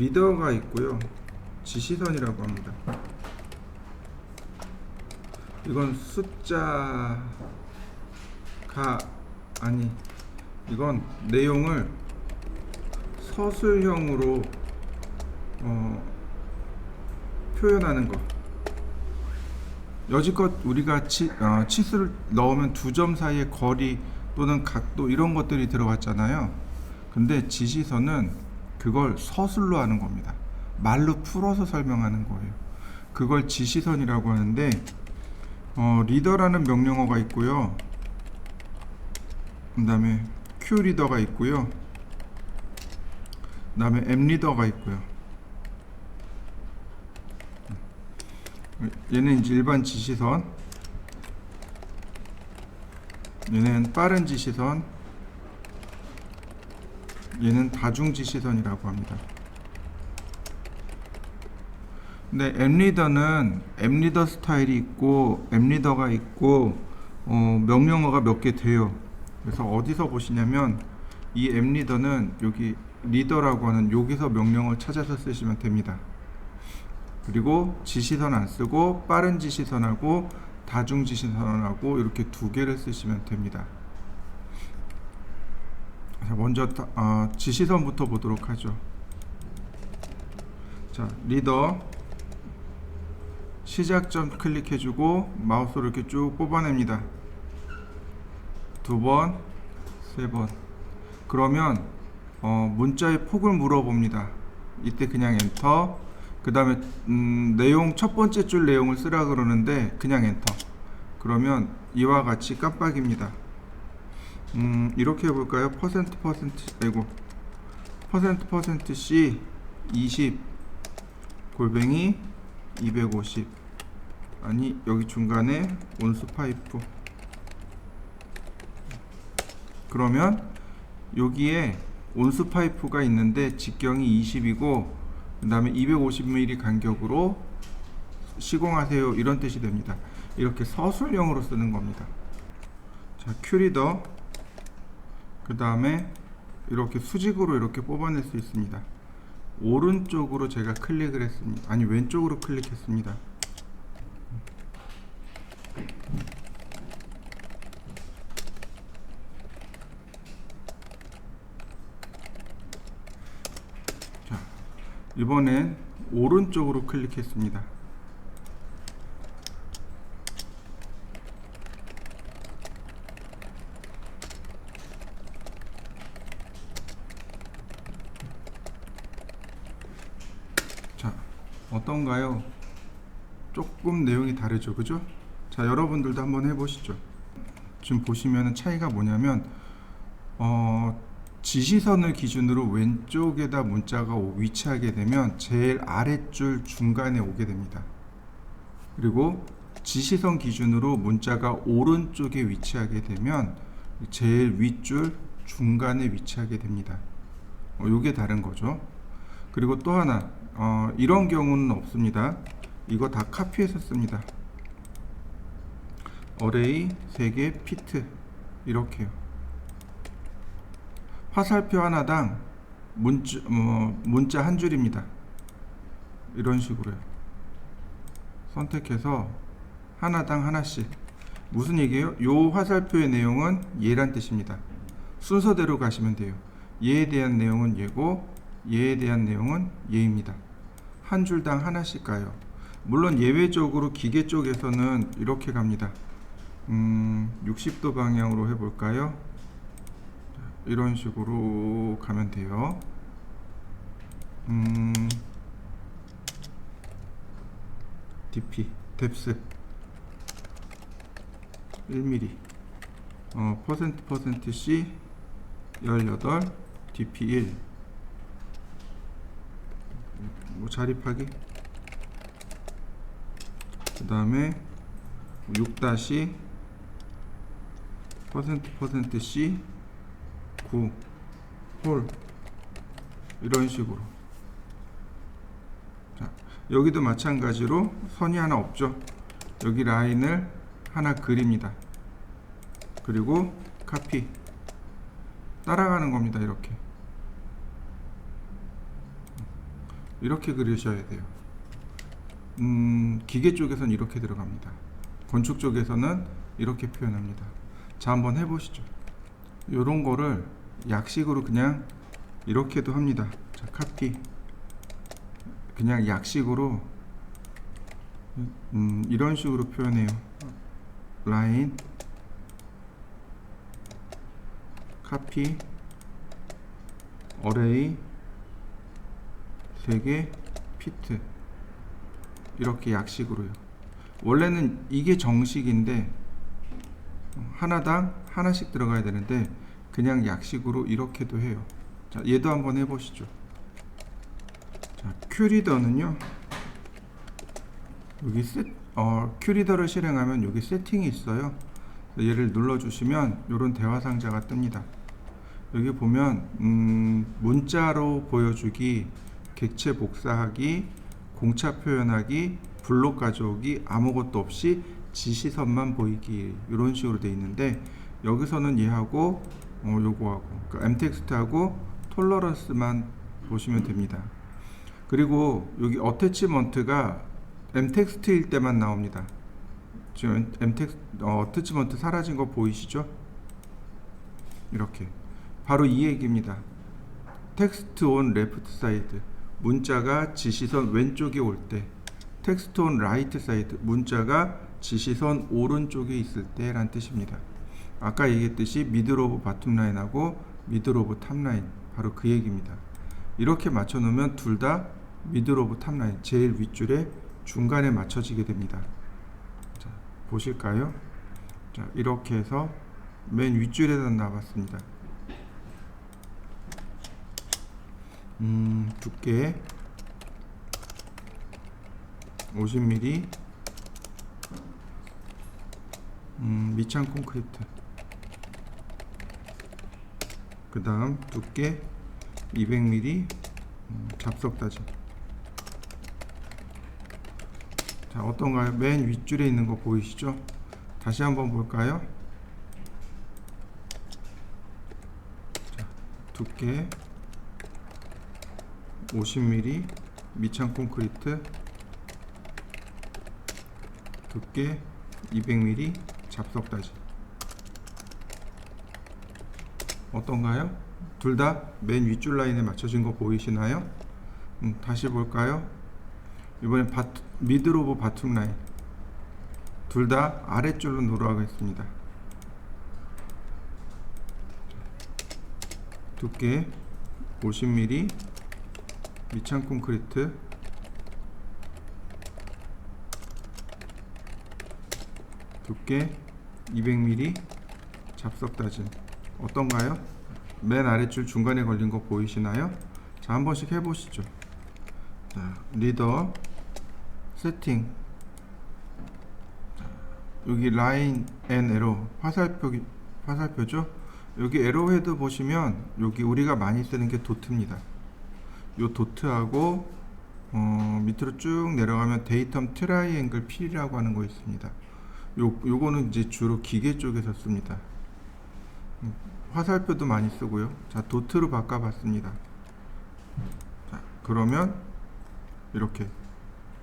리더가 있고요. 지시선이라고 합니다. 이건 숫자가 아니, 이건 내용을 서술형으로 표현하는 거. 여지껏 우리가 치수를 넣으면 두 점 사이의 거리 또는 각도 이런 것들이 들어갔잖아요. 근데 지시선은 그걸 서술로 하는 겁니다. 말로 풀어서 설명하는 거예요. 그걸 지시선이라고 하는데 리더라는 명령어가 있고요. 그 다음에 Q 리더가 있고요. 그 다음에 M 리더가 있고요. 얘는 이제 일반 지시선, 얘는 빠른 지시선, 얘는 다중 지시선이라고 합니다. 근데 M 리더는 M 리더 스타일이 있고 M 리더가 있고 명령어가 몇 개 돼요. 그래서 어디서 보시냐면 이 M 리더는 여기 리더라고 하는 여기서 명령을 찾아서 쓰시면 됩니다. 그리고 지시선 안 쓰고 빠른 지시선하고 다중 지시선하고 이렇게 두 개를 쓰시면 됩니다. 자, 먼저 지시선부터 보도록 하죠. 자, 리더 시작점 클릭해주고 마우스로 이렇게 쭉 뽑아냅니다. 두 번, 세 번. 그러면 문자의 폭을 물어봅니다. 이때 그냥 엔터. 그 다음에 내용 첫 번째 줄 내용을 쓰라 그러는데 그냥 엔터. 그러면 이와 같이 깜빡입니다. 이렇게 해볼까요? %C 20 골뱅이 250. 아니, 여기 중간에 온수 파이프. 그러면 여기에 온수 파이프가 있는데 직경이 20이고 그 다음에 250mm 간격으로 시공하세요, 이런 뜻이 됩니다. 이렇게 서술형으로 쓰는 겁니다. 자, 큐리더. 그 다음에 이렇게 수직으로 이렇게 뽑아낼 수 있습니다. 오른쪽으로 제가 클릭을 했습니다. 아니, 왼쪽으로 클릭했습니다. 자, 이번엔 오른쪽으로 클릭했습니다. 자, 어떤가요? 조금 내용이 다르죠, 그죠? 자, 여러분들도 한번 해보시죠. 지금 보시면 차이가 뭐냐면 지시선을 기준으로 왼쪽에다 문자가 위치하게 되면 제일 아랫줄 중간에 오게 됩니다. 그리고 지시선 기준으로 문자가 오른쪽에 위치하게 되면 제일 윗줄 중간에 위치하게 됩니다. 요게 다른 거죠. 그리고 또 하나, 이런 경우는 없습니다. 이거 다 카피해서 씁니다. 어레이 3개 피트 이렇게요. 화살표 하나당 문자 한 줄입니다. 이런 식으로요. 선택해서 하나당 하나씩. 무슨 얘기예요? 요 화살표의 내용은 얘란 뜻입니다. 순서대로 가시면 돼요. 얘에 대한 내용은 얘고 얘에 대한 내용은 얘입니다. 한 줄당 하나씩 가요. 물론 예외적으로 기계 쪽에서는 이렇게 갑니다. 60도 방향으로 해볼까요? 이런 식으로 가면 돼요. DP, 뎁스 1mm, %C 18, DP 1. 자립하기. 그 다음에 6-%C 9 홀, 이런 식으로. 자, 여기도 마찬가지로 선이 하나 없죠. 여기 라인을 하나 그립니다. 그리고 카피, 따라가는 겁니다. 이렇게. 이렇게 그리셔야 돼요. 기계 쪽에서는 이렇게 들어갑니다. 건축 쪽에서는 이렇게 표현합니다. 자, 한번 해보시죠. 요런 거를 약식으로 그냥 이렇게도 합니다. 자, 카피. 그냥 약식으로 이런 식으로 표현해요. 라인, 카피, 어레이, 3개, 피트. 이렇게 약식으로요. 원래는 이게 정식인데 하나당 하나씩 들어가야 되는데 그냥 약식으로 이렇게도 해요. 자, 얘도 한번 해보시죠. 자, 큐리더는요, 여기 큐리더를 실행하면 여기 세팅이 있어요. 얘를 눌러주시면 이런 대화 상자가 뜹니다. 여기 보면 문자로 보여주기, 객체 복사하기, 공차 표현하기, 블록 가져오기, 아무것도 없이 지시선만 보이기, 이런 식으로 되어 있는데 여기서는 얘하고 요거하고 그러니까 m텍스트하고 톨러런스만 보시면 됩니다. 그리고 여기 어태치먼트가 m텍스트일 때만 나옵니다. 지금 어태치먼트 사라진 거 보이시죠? 이렇게 바로 이 얘기입니다. 텍스트 온 레프트 사이드, 문자가 지시선 왼쪽에 올 때, 텍스트 온 라이트 사이드, 문자가 지시선 오른쪽에 있을 때 라는 뜻입니다. 아까 얘기했듯이 미들 오브 바텀 라인하고 미들 오브 탑 라인, 바로 그 얘기입니다. 이렇게 맞춰 놓으면 둘 다 미들 오브 탑 라인, 제일 윗줄에 중간에 맞춰지게 됩니다. 자, 보실까요? 자, 이렇게 해서 맨 윗줄에다 놔봤습니다. 두께 50mm, 미창 콘크리트, 그 다음 두께 200mm, 잡석 다짐. 자, 어떤가요? 맨 윗줄에 있는 거 보이시죠? 다시 한번 볼까요? 자, 두께 50mm, 미창 콘크리트, 두께 200mm, 잡석 다짐. 어떤가요? 둘 다 맨 윗줄 라인에 맞춰진 거 보이시나요? 다시 볼까요? 이번엔 미들 오브 바텀 라인, 둘 다 아랫줄로 누르하겠습니다. 두께 50mm, 미창 콘크리트, 두께 200mm, 잡석 다짐. 어떤가요? 맨 아랫줄 중간에 걸린 거 보이시나요? 자, 한 번씩 해보시죠. 자, 리더 세팅. 자, 여기 라인 앤 에러 화살표죠? 여기 에러헤드 보시면 여기 우리가 많이 쓰는 게 도트입니다. 요 도트하고 밑으로 쭉 내려가면 데이텀 트라이앵글 필이라고 하는 거 있습니다. 요거는 이제 주로 기계 쪽에서 씁니다. 화살표도 많이 쓰고요. 자, 도트로 바꿔봤습니다. 자, 그러면 이렇게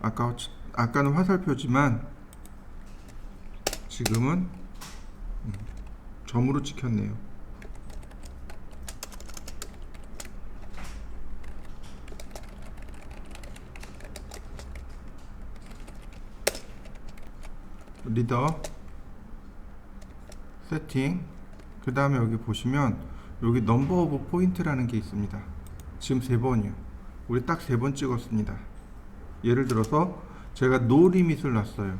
아까는 화살표지만 지금은 점으로 찍혔네요. 리더 세팅, 그 다음에 여기 보시면 여기 넘버 오브 포인트라는 게 있습니다. 지금 3번이요. 우리 딱 3번 찍었습니다. 예를 들어서 제가 노 리밋을 놨어요.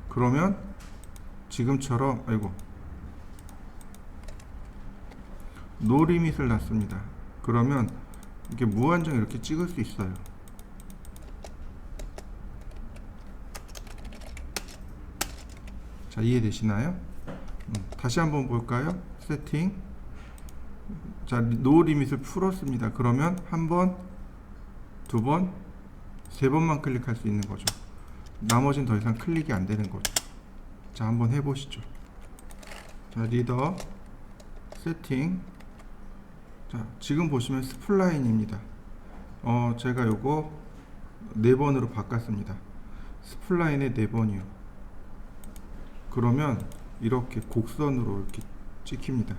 그러면 지금처럼 노 리밋을 놨습니다. 그러면 이렇게 무한정 이렇게 찍을 수 있어요. 자, 이해되시나요? 다시 한번 볼까요? 세팅. 자, 노 리밋을 풀었습니다. 그러면 한 번, 두 번, 세 번만 클릭할 수 있는 거죠. 나머지는 더 이상 클릭이 안 되는 거죠. 자, 한번 해보시죠. 자, 리더 세팅. 자, 지금 보시면 스플라인입니다. 제가 요거 4번으로 바꿨습니다. 스플라인에 4번이요. 그러면 이렇게 곡선으로 이렇게 찍힙니다.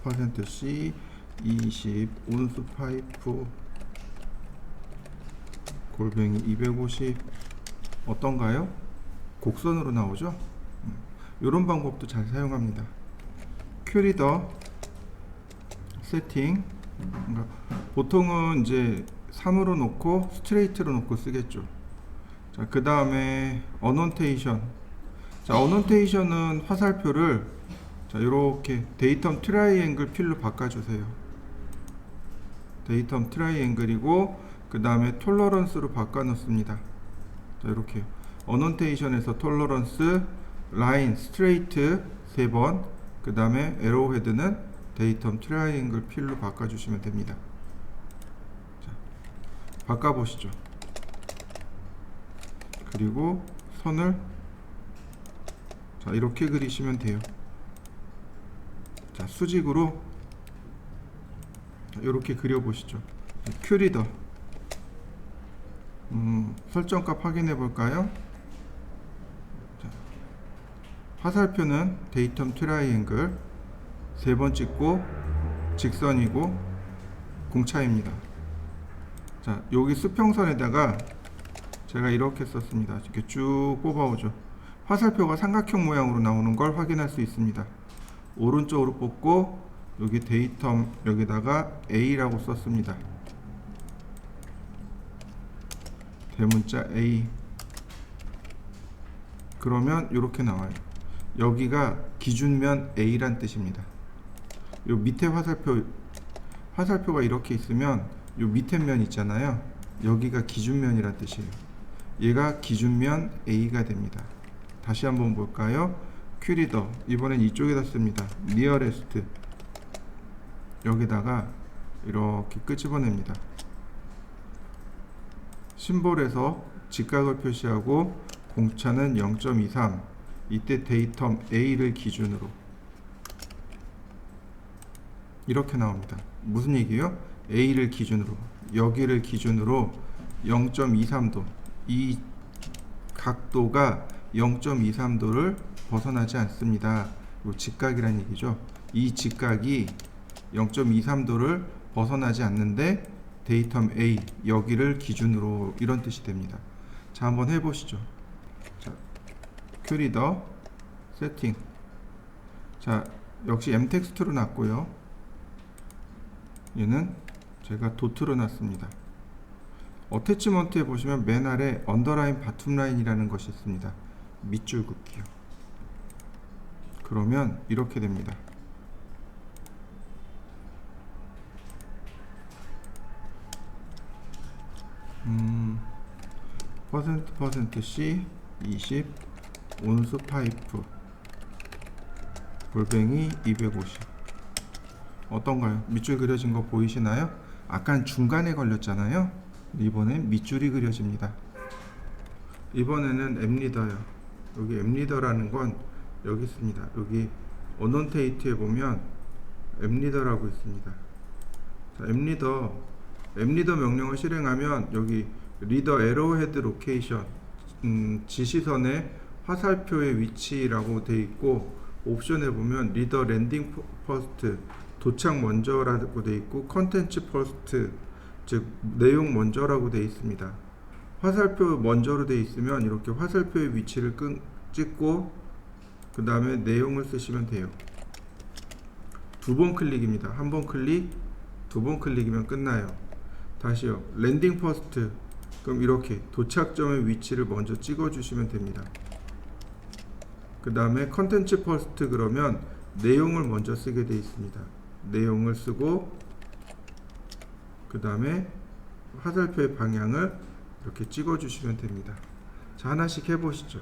퍼센트 C 20 온수 파이프 골뱅이 250 어떤가요? 곡선으로 나오죠? 이런 방법도 잘 사용합니다. 큐리더 세팅, 그러니까 보통은 이제 3으로 놓고 스트레이트로 놓고 쓰겠죠. 자, 그 다음에 어노테이션. 자, 어노테이션은 화살표를 자, 이렇게 데이텀 트라이앵글 필로 바꿔주세요. 데이텀 트라이앵글이고 그 다음에 톨러런스로 바꿔놓습니다. 자, 이렇게요. 어노테이션에서 톨러런스, 라인, 스트레이트 3번, 그 다음에 에로헤드는 데이텀 트라이앵글 필로 바꿔주시면 됩니다. 자, 바꿔보시죠. 그리고 선을 자, 이렇게 그리시면 돼요. 자, 수직으로 이렇게 그려보시죠. 큐리더 설정값 확인해 볼까요? 자, 화살표는 데이텀 트라이앵글 3번 찍고 직선이고 공차입니다. 자, 여기 수평선에다가 제가 이렇게 썼습니다. 이렇게 쭉 뽑아오죠. 화살표가 삼각형 모양으로 나오는 걸 확인할 수 있습니다. 오른쪽으로 뽑고 여기 데이텀 여기다가 A라고 썼습니다. 대문자 A. 그러면 이렇게 나와요. 여기가 기준면 A란 뜻입니다. 요 밑에 화살표가 이렇게 있으면 요 밑에 면 있잖아요. 여기가 기준면이란 뜻이에요. 얘가 기준면 A가 됩니다. 다시 한번 볼까요? 큐리더 이번엔 이쪽에다 씁니다. 니어레스트 여기다가 이렇게 끄집어냅니다. 심볼에서 직각을 표시하고 공차는 0.23 이때 데이텀 A를 기준으로 이렇게 나옵니다. 무슨 얘기예요? A를 기준으로 여기를 기준으로 0.23도 이 각도가 0.23도를 벗어나지 않습니다. 이 직각이란 얘기죠. 이 직각이 0.23도를 벗어나지 않는데 데이텀 A 여기를 기준으로 이런 뜻이 됩니다. 자, 한번 해보시죠. 자, 큐리더 세팅. 자, 역시 M 텍스트로 놨고요. 얘는 제가 도트로 놨습니다. 어태치먼트에 보시면 맨 아래 언더라인 바텀라인이라는 것이 있습니다. 밑줄 긋기요. 그러면 이렇게 됩니다. 퍼센트 C 20 온수 파이프 골뱅이 250 어떤가요? 밑줄 그려진 거 보이시나요? 아까 중간에 걸렸잖아요. 이번엔 밑줄이 그려집니다. 이번에는 앱리더요. 여기 앱리더라는 건 여기 있습니다. 여기 어논테이트에 보면 앱리더라고 있습니다. 자, 앱리더 명령을 실행하면 여기 리더 에로헤드 로케이션 지시선의 화살표의 위치라고 되어 있고 옵션에 보면 리더 랜딩 퍼스트 도착 먼저라고 되어 있고 컨텐츠 퍼스트 즉 내용 먼저라고 되어 있습니다. 화살표 먼저로 되어 있으면 이렇게 화살표의 위치를 찍고 그 다음에 내용을 쓰시면 돼요. 2번 클릭입니다. 한 번 클릭, 2번 클릭이면 끝나요. 다시요. 랜딩 퍼스트 그럼 이렇게 도착점의 위치를 먼저 찍어 주시면 됩니다. 그 다음에 컨텐츠 퍼스트 그러면 내용을 먼저 쓰게 되어 있습니다. 내용을 쓰고 그 다음에 화살표의 방향을 이렇게 찍어 주시면 됩니다. 자, 하나씩 해보시죠.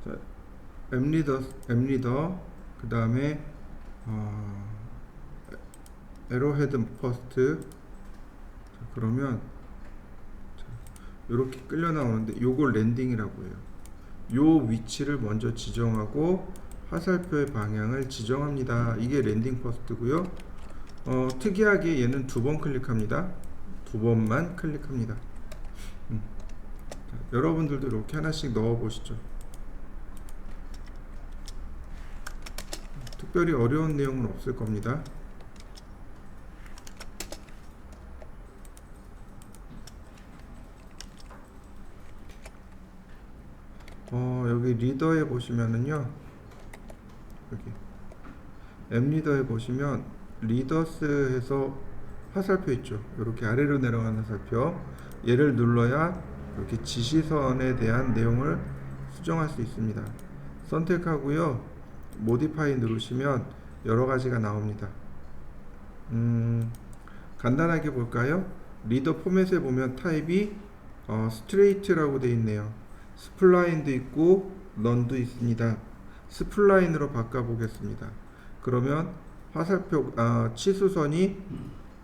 자, 앱리더 그 다음에 에로헤드 퍼스트. 자, 그러면 이렇게 끌려 나오는데 요걸 랜딩이라고 해요. 요 위치를 먼저 지정하고 화살표의 방향을 지정합니다. 이게 랜딩 포스트고요. 특이하게 얘는 2번 클릭합니다. 2번만 클릭합니다. 자, 여러분들도 이렇게 하나씩 넣어 보시죠. 특별히 어려운 내용은 없을 겁니다. 여기 리더에 보시면은요, 여기 앱 리더에 보시면 리더스에서 화살표 있죠. 이렇게 아래로 내려가는 화살표, 얘를 눌러야 이렇게 지시선에 대한 내용을 수정할 수 있습니다. 선택하고요, 모디파이 누르시면 여러 가지가 나옵니다. 간단하게 볼까요? 리더 포맷에 보면 타입이 스트레이트라고 되어 있네요. 스플라인도 있고 넌도 있습니다. 스플라인으로 바꿔보겠습니다. 그러면 화살표 치수선이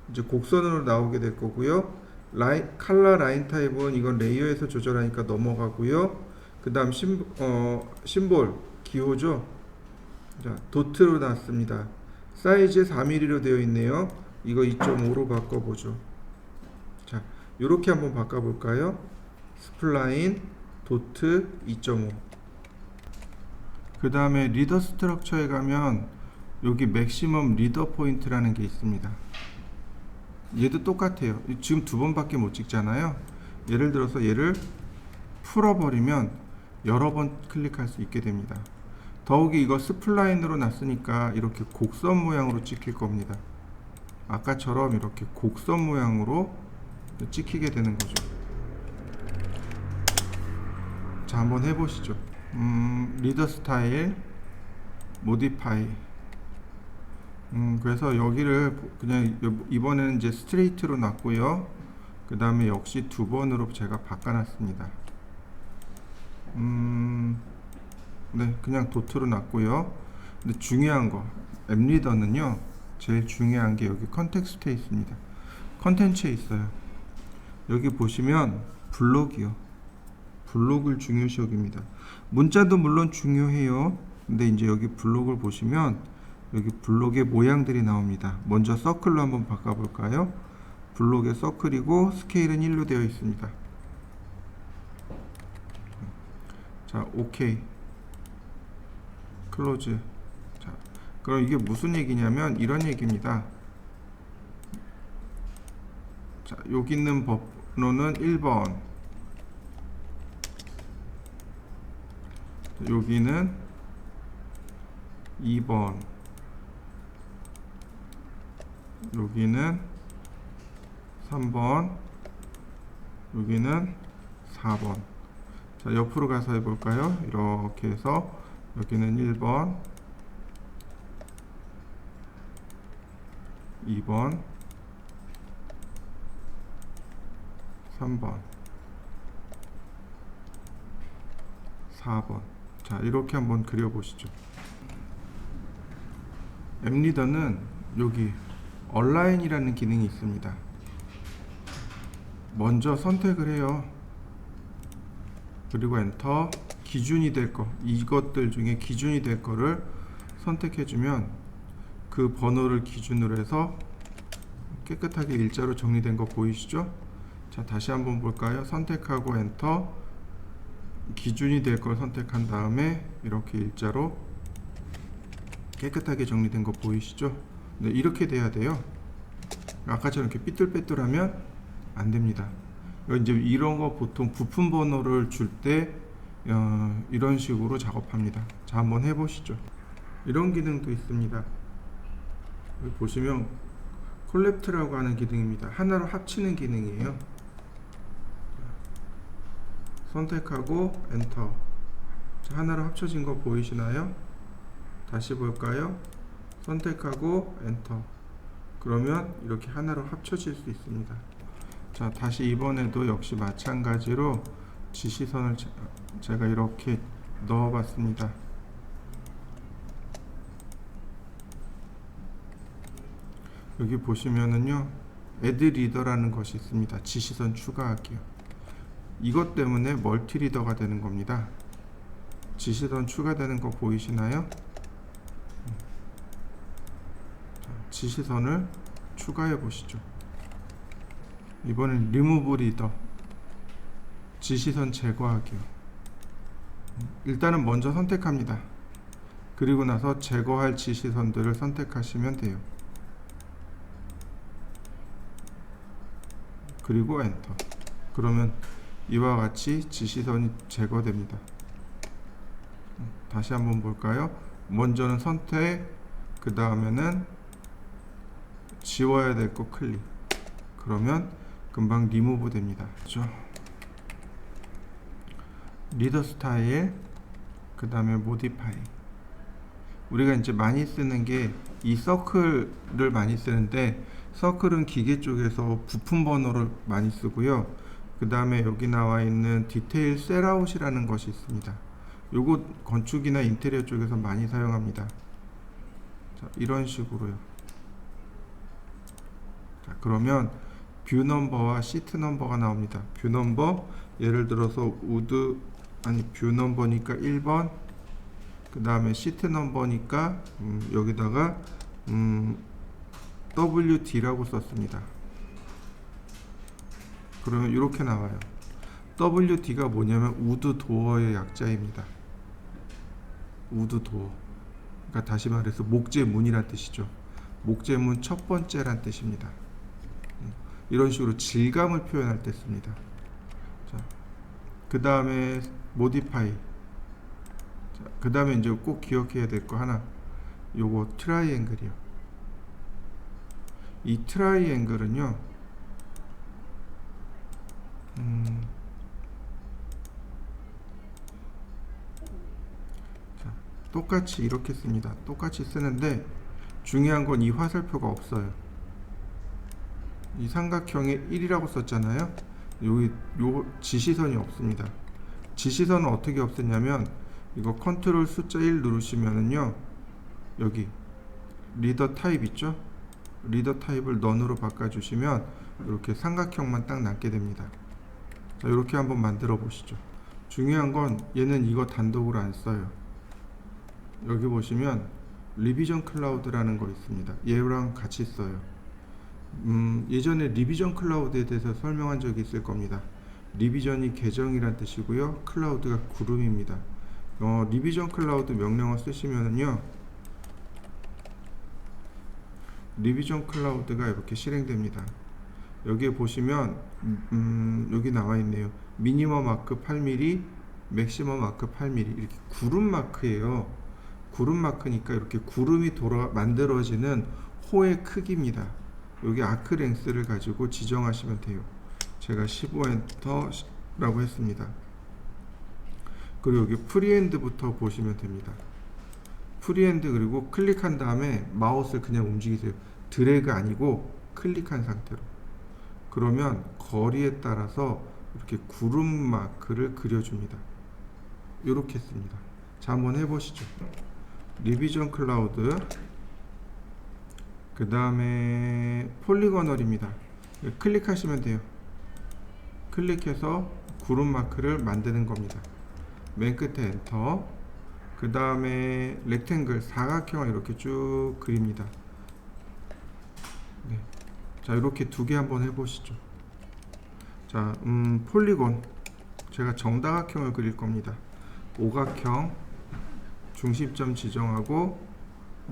이제 곡선으로 나오게 될 거고요. 칼라 라인 타입은 이건 레이어에서 조절하니까 넘어가고요. 그 다음 심볼 기호죠. 자, 도트로 놨습니다. 사이즈 4mm로 되어 있네요. 이거 2.5로 바꿔보죠. 자, 이렇게 한번 바꿔볼까요? 스플라인 도트 2.5. 그 다음에 리더 스트럭처에 가면 여기 맥시멈 리더 포인트라는 게 있습니다. 얘도 똑같아요. 지금 2번밖에 못 찍잖아요. 예를 들어서 얘를 풀어버리면 여러 번 클릭할 수 있게 됩니다. 더욱이 이거 스플라인으로 놨으니까 이렇게 곡선 모양으로 찍힐 겁니다. 아까처럼 이렇게 곡선 모양으로 찍히게 되는 거죠. 자, 한번 해보시죠. 리더 스타일 모디파이. 그래서 여기를 그냥 이번에는 이제 스트레이트로 놨고요. 그 다음에 역시 2번으로 제가 바꿔놨습니다. 네, 그냥 도트로 놨고요. 근데 중요한 거, 앱 리더는요, 제일 중요한 게 여기 컨텍스트에 있습니다. 컨텐츠에 있어요. 여기 보시면 블록이요. 블록을 중요시 여깁니다. 문자도 물론 중요해요. 근데 이제 여기 블록을 보시면 여기 블록의 모양들이 나옵니다. 먼저 서클로 한번 바꿔볼까요? 블록의 서클이고 스케일은 1로 되어 있습니다. 자, 오케이. 클로즈. 자, 그럼 이게 무슨 얘기냐면 이런 얘기입니다. 자, 여기 있는 번호는 1번. 여기는 2번. 여기는 3번. 여기는 4번. 자, 옆으로 가서 해볼까요? 이렇게 해서 여기는 1번, 2번, 3번, 4번. 자, 이렇게 한번 그려보시죠. 앱 리더는 여기 얼라인이라는 기능이 있습니다. 먼저 선택을 해요. 그리고 엔터. 기준이 될 거, 이것들 중에 기준이 될 거를 선택해주면 그 번호를 기준으로 해서 깨끗하게 일자로 정리된 거 보이시죠? 자, 다시 한번 볼까요? 선택하고 엔터. 기준이 될 걸 선택한 다음에 이렇게 일자로 깨끗하게 정리된 거 보이시죠? 네, 이렇게 돼야 돼요. 아까처럼 이렇게 삐뚤빼뚤하면 안 됩니다. 이제 이런 거 보통 부품 번호를 줄 때 이런 식으로 작업합니다. 자, 한번 해보시죠. 이런 기능도 있습니다. 여기 보시면 콜랩트라고 하는 기능입니다. 하나로 합치는 기능이에요. 선택하고 엔터. 자, 하나로 합쳐진 거 보이시나요? 다시 볼까요? 선택하고 엔터. 그러면 이렇게 하나로 합쳐질 수 있습니다. 자, 다시 이번에도 역시 마찬가지로 지시선을 제가 이렇게 넣어 봤습니다. 여기 보시면은요, 애드 리더라는 것이 있습니다. 지시선 추가하기요. 이것 때문에 멀티 리더가 되는 겁니다. 지시선 추가되는 거 보이시나요? 지시선을 추가해 보시죠. 이번엔 리무브 리더, 지시선 제거하기요. 일단은 먼저 선택합니다. 그리고 나서 제거할 지시선들을 선택하시면 돼요. 그리고 엔터. 그러면 이와 같이 지시선이 제거됩니다. 다시 한번 볼까요? 먼저는 선택, 그 다음에는 지워야 될 거 클릭. 그러면 금방 리무브 됩니다. 그렇죠? 리더 스타일, 그 다음에 모디파이. 우리가 이제 많이 쓰는 게 이 서클을 많이 쓰는데, 서클은 기계 쪽에서 부품 번호를 많이 쓰고요. 그 다음에 여기 나와 있는 디테일 셀아웃이라는 것이 있습니다. 요거 건축이나 인테리어 쪽에서 많이 사용합니다. 자, 이런 식으로요. 자, 그러면 뷰 넘버와 시트 넘버가 나옵니다. 뷰 넘버, 예를 들어서 뷰 넘버니까 1번, 그 다음에 시트 넘버니까 여기다가 WD라고 썼습니다. 그러면 이렇게 나와요. WD가 뭐냐면 우드 도어의 약자입니다. 우드 도어. 그러니까 다시 말해서 목재문이란 뜻이죠. 목재문 첫 번째란 뜻입니다. 이런 식으로 질감을 표현할 때 씁니다. 자, 그 다음에 모디파이. 그 다음에 이제 꼭 기억해야 될 거 하나, 요거 트라이앵글이요. 이 트라이앵글은요, 자, 똑같이 이렇게 씁니다. 똑같이 쓰는데 중요한 건 이 화살표가 없어요. 이 삼각형에 1이라고 썼잖아요. 여기 요 지시선이 없습니다. 지시선은 어떻게 없애냐면, 이거 컨트롤 숫자 1 누르시면은요, 여기 리더 타입 있죠? 리더 타입을 넌으로 바꿔주시면 이렇게 삼각형만 딱 남게 됩니다. 자, 이렇게 한번 만들어 보시죠. 중요한 건 얘는 이거 단독으로 안 써요. 여기 보시면 리비전 클라우드라는 거 있습니다. 얘랑 같이 써요. 예전에 리비전 클라우드에 대해서 설명한 적이 있을 겁니다. 리비전이 계정이란 뜻이고요, 클라우드가 구름입니다. 리비전 클라우드 명령어 쓰시면은요, 리비전 클라우드가 이렇게 실행됩니다. 여기에 보시면 여기 나와 있네요. 미니멈 마크 8mm, 맥시멈 마크 8mm. 이렇게 구름 마크예요. 구름 마크니까 이렇게 구름이 만들어지는 호의 크기입니다. 여기 아크 랭스를 가지고 지정하시면 돼요. 제가 15엔터라고 했습니다. 그리고 여기 프리핸드부터 보시면 됩니다. 프리핸드, 그리고 클릭한 다음에 마우스를 그냥 움직이세요. 드래그 아니고 클릭한 상태로. 그러면 거리에 따라서 이렇게 구름 마크를 그려줍니다. 이렇게 씁니다. 자, 한번 해보시죠. 리비전 클라우드, 그 다음에 폴리거널입니다. 클릭하시면 돼요. 클릭해서 구름 마크를 만드는 겁니다. 맨 끝에 엔터. 그 다음에 렉탱글, 사각형을 이렇게 쭉 그립니다. 네. 자, 이렇게 두 개 한번 해보시죠. 자, 폴리곤, 제가 정다각형을 그릴 겁니다. 오각형, 중심점 지정하고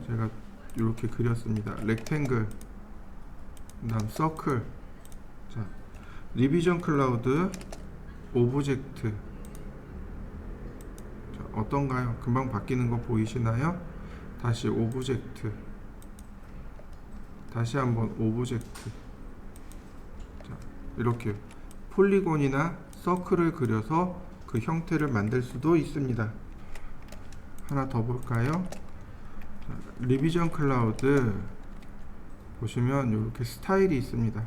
제가 이렇게 그렸습니다. 렉탱글, 그 다음 서클. 자, 리비전 클라우드, 오브젝트. 자, 어떤가요? 금방 바뀌는 거 보이시나요? 다시 오브젝트, 다시 한번 오브젝트. 자, 이렇게 폴리곤이나 서클을 그려서 그 형태를 만들 수도 있습니다. 하나 더 볼까요? 자, 리비전 클라우드 보시면 이렇게 스타일이 있습니다.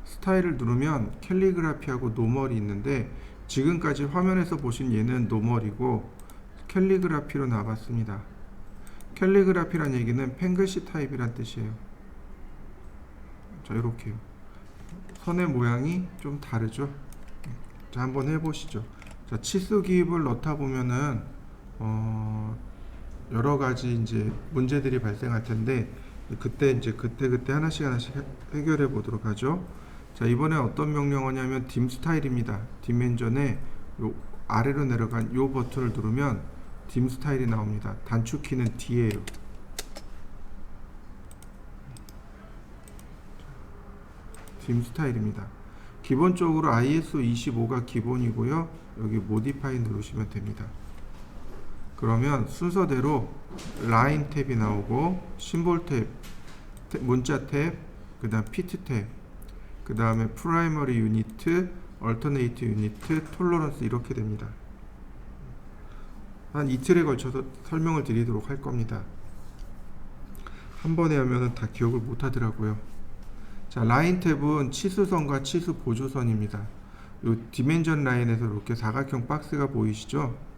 스타일을 누르면 캘리그라피하고 노멀이 있는데, 지금까지 화면에서 보신 얘는 노멀이고 캘리그라피로 나왔습니다. 캘리그라피란 얘기는 펜글시 타입이란 뜻이에요. 자, 이렇게요. 선의 모양이 좀 다르죠. 자, 한번 해보시죠. 자, 치수 기입을 넣다 보면은 여러 가지 이제 문제들이 발생할 텐데 그때 이제 그때 하나씩 해결해 보도록 하죠. 자, 이번에 어떤 명령어냐면 dim 스타일입니다. 디멘전에 요 아래로 내려간 요 버튼을 누르면 dim 스타일이 나옵니다. 단축키는 D예요. dim 스타일입니다. 기본적으로 ISO 25가 기본이고요. 여기 modify 누르시면 됩니다. 그러면 순서대로 라인 탭이 나오고 심볼 탭, 문자 탭, 그 다음 피트 탭, 그 다음에 프라이머리 유니트, 얼터네이트 유니트, 톨러런스 이렇게 됩니다. 한 이틀에 걸쳐서 설명을 드리도록 할 겁니다. 한 번에 하면은 다 기억을 못 하더라고요. 자, 라인 탭은 치수선과 치수 보조선입니다. 요 디멘전 라인에서 이렇게 사각형 박스가 보이시죠?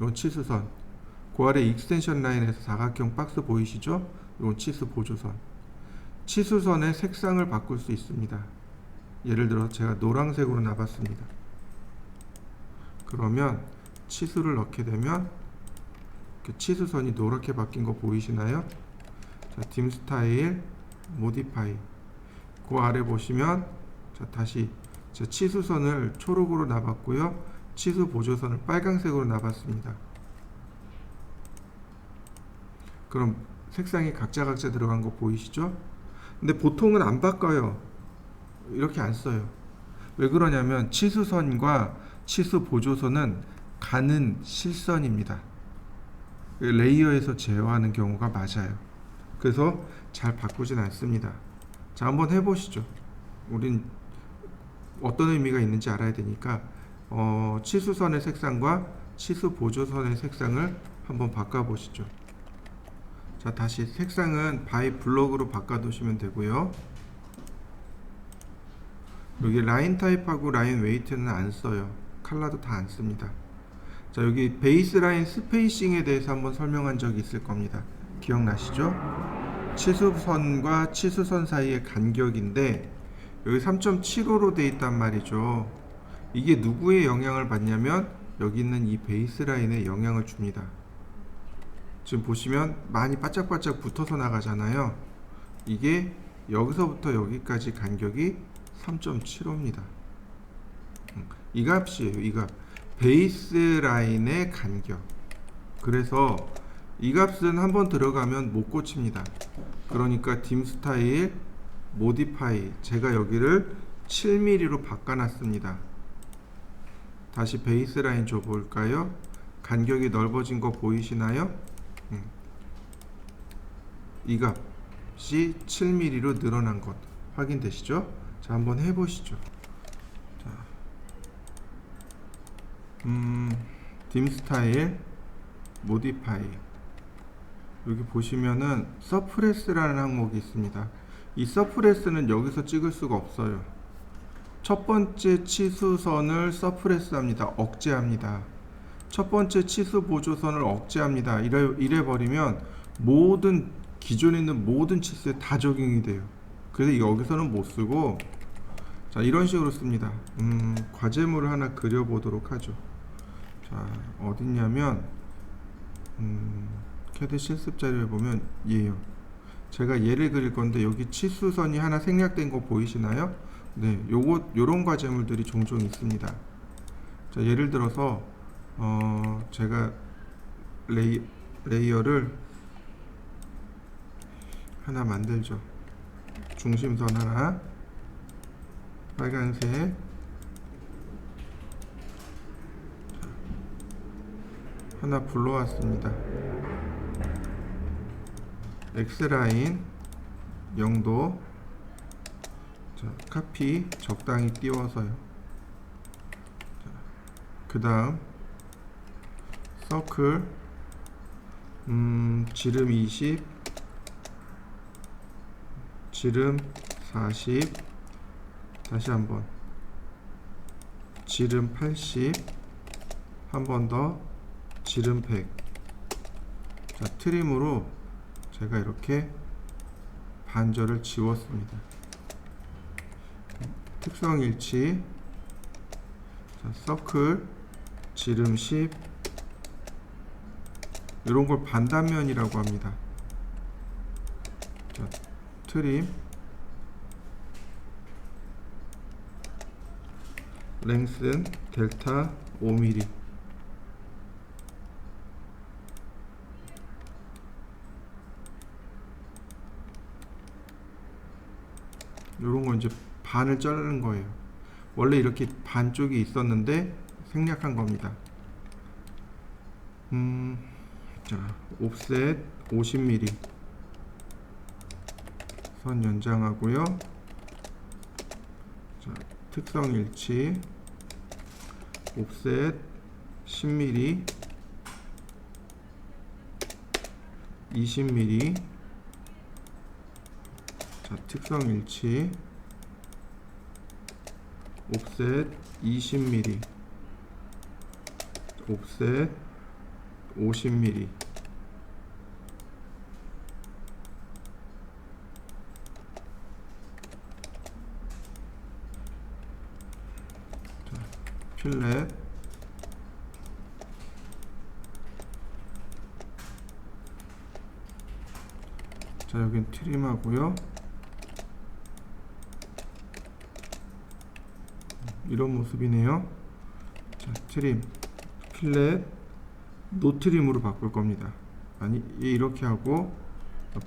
요 치수선. 그 아래 익스텐션 라인에서 사각형 박스 보이시죠? 요 치수 보조선. 치수선의 색상을 바꿀 수 있습니다. 예를 들어 제가 노란색으로 놔봤습니다. 그러면 치수를 넣게 되면 치수선이 노랗게 바뀐 거 보이시나요? 자, dim 스타일, modify. 그 아래 보시면 자, 다시 제 치수선을 초록으로 놔봤고요. 치수 보조선을 빨간색으로 놔봤습니다. 그럼 색상이 각자 들어간 거 보이시죠? 근데 보통은 안 바꿔요. 이렇게 안 써요. 왜 그러냐면 치수선과 치수 보조선은 가는 실선입니다. 레이어에서 제어하는 경우가 맞아요. 그래서 잘 바꾸진 않습니다. 자, 한번 해보시죠. 우린 어떤 의미가 있는지 알아야 되니까 치수선의 색상과 치수 보조선의 색상을 한번 바꿔보시죠. 자, 다시 색상은 바이 블럭으로 바꿔두시면 되고요. 여기 라인 타입하고 라인 웨이트는 안 써요. 컬러도 다 안 씁니다. 자, 여기 베이스라인 스페이싱에 대해서 한번 설명한 적이 있을 겁니다. 기억나시죠? 치수선과 치수선 사이의 간격인데 여기 3.75로 돼 있단 말이죠. 이게 누구의 영향을 받냐면 여기 있는 이 베이스라인에 영향을 줍니다. 지금 보시면 많이 바짝바짝 붙어서 나가잖아요. 이게 여기서부터 여기까지 간격이 3.75입니다. 이 값이에요. 이 값. 베이스라인의 간격. 그래서 이 값은 한번 들어가면 못 고칩니다. 그러니까 dim 스타일, modify. 제가 여기를 7mm로 바꿔놨습니다. 다시 베이스라인 줘볼까요? 간격이 넓어진 거 보이시나요? 이 값이 7mm로 늘어난 것 확인되시죠? 자, 한번 해보시죠. 자, dim 스타일, modify. 여기 보시면은 서프레스라는 항목이 있습니다. 이 서프레스는 여기서 찍을 수가 없어요. 첫 번째 치수선을 서프레스 합니다. 억제합니다. 첫 번째 치수 보조선을 억제합니다. 이래 버리면 모든 기존에 있는 모든 치수에 다 적용이 돼요. 그래서 여기서는 못 쓰고, 자, 이런 식으로 씁니다. 과제물을 하나 그려보도록 하죠. 자, 어딨냐면 캐드 실습 자료에 보면 얘요. 제가 얘를 그릴 건데 여기 치수선이 하나 생략된 거 보이시나요? 네, 요런 과제물들이 종종 있습니다. 자, 예를 들어서 제가 레이어를 하나 만들죠. 중심선 하나, 빨간색, 하나 불러왔습니다. X라인 0도. 자, 카피 적당히 띄워서요. 그 다음 서클 지름 20, 지름 40, 다시 한번 지름 80, 한 번 더 지름 100. 자, 트림으로 제가 이렇게 반절을 지웠습니다. 특성 일치. 자, 서클 지름 10, 이런 걸 반단면이라고 합니다. 자, 트림 랭슨 델타 5mm. 요런 거 이제 반을 자르는 거예요. 원래 이렇게 반쪽이 있었는데 생략한 겁니다. 자, 옵셋 50mm 선 연장하고요. 자, 특성 일치 옵셋 10mm 20mm. 자, 특성 일치 옵셋 20mm 옵셋 50mm. 자, 필렛 자, 여긴 트림하고요. 이런 모습이네요. 자, 트림 필렛 노트림으로 바꿀 겁니다. 아니, 이렇게 하고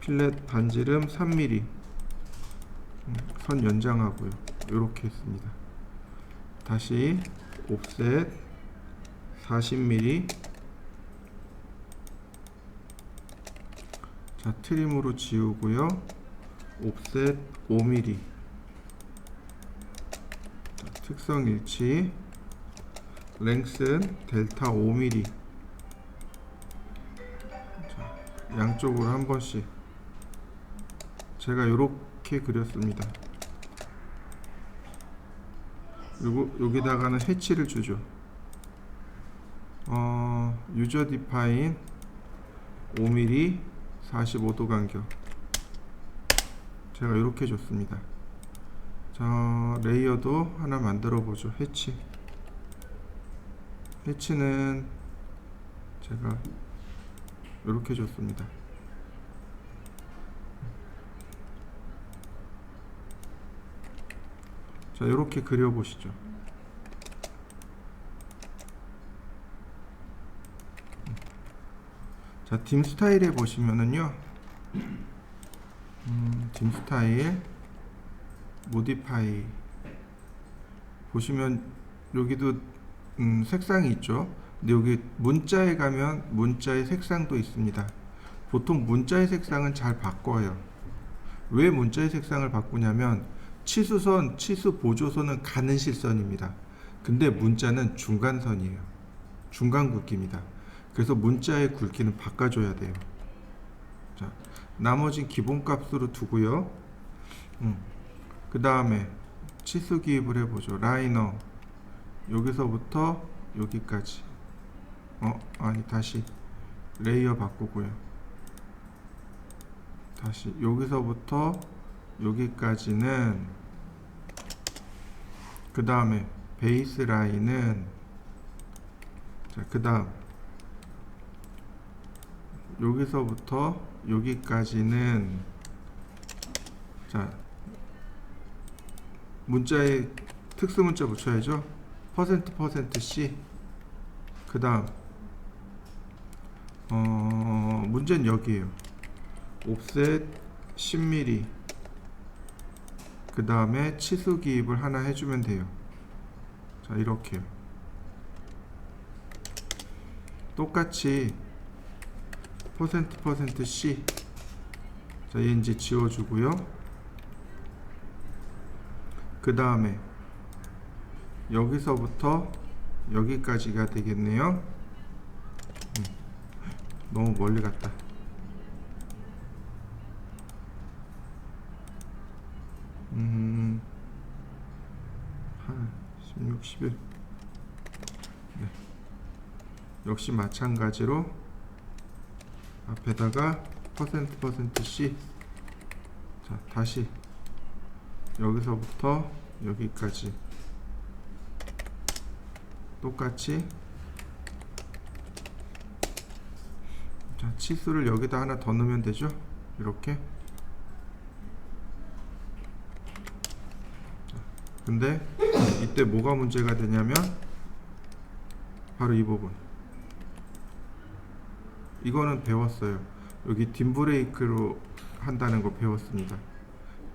필렛 반지름 3mm 선 연장하고요. 이렇게 했습니다. 다시 옵셋 40mm. 자, 트림으로 지우고요. 옵셋 5mm. 자, 특성 일치 랭슨 델타 5mm. 자, 양쪽으로 한 번씩 제가 이렇게 그렸습니다. 그리고 여기다가는 해치를 주죠. 유저 디파인 5mm 45도 간격 제가 이렇게 줬습니다. 자, 레이어도 하나 만들어 보죠. 해치는 제가 이렇게 줬습니다. 자, 이렇게 그려 보시죠. 자, 딤 스타일에 보시면은요, 딤 스타일 모디파이 보시면 여기도 색상이 있죠. 근데 여기 문자에 가면 문자의 색상도 있습니다. 보통 문자의 색상은 잘 바꿔요. 왜 문자의 색상을 바꾸냐면 치수선, 치수 보조선은 가는 실선입니다. 근데 문자는 중간선이에요. 중간 굵기입니다. 그래서 문자의 굵기는 바꿔줘야 돼요. 자, 나머지 기본값으로 두고요. 그 다음에 치수 기입을 해보죠. 라이너 여기서부터 여기까지. 아니, 다시 레이어 바꾸고요. 다시 여기서부터 여기까지는, 그 다음에 베이스 라인은, 자, 그 다음 여기서부터 여기까지는, 자, 문자에 특수 문자 붙여야죠. %C. 그 다음 문제는 여기에요. 옵셋 10mm. 그 다음에 치수 기입을 하나 해주면 돼요. 자, 이렇게요. 똑같이 %C. 자, 얘 이제 지워주고요. 그 다음에 여기서부터 여기까지가 되겠네요. 너무 멀리 갔다. 16, 11. 네. 역시 마찬가지로 앞에다가 %C. 자, 다시 여기서부터 여기까지 똑같이 자, 치수를 여기다 하나 더 넣으면 되죠. 이렇게. 자, 근데 이때 뭐가 문제가 되냐면 바로 이 부분. 이거는 배웠어요. 여기 dim브레이크로 한다는 거 배웠습니다.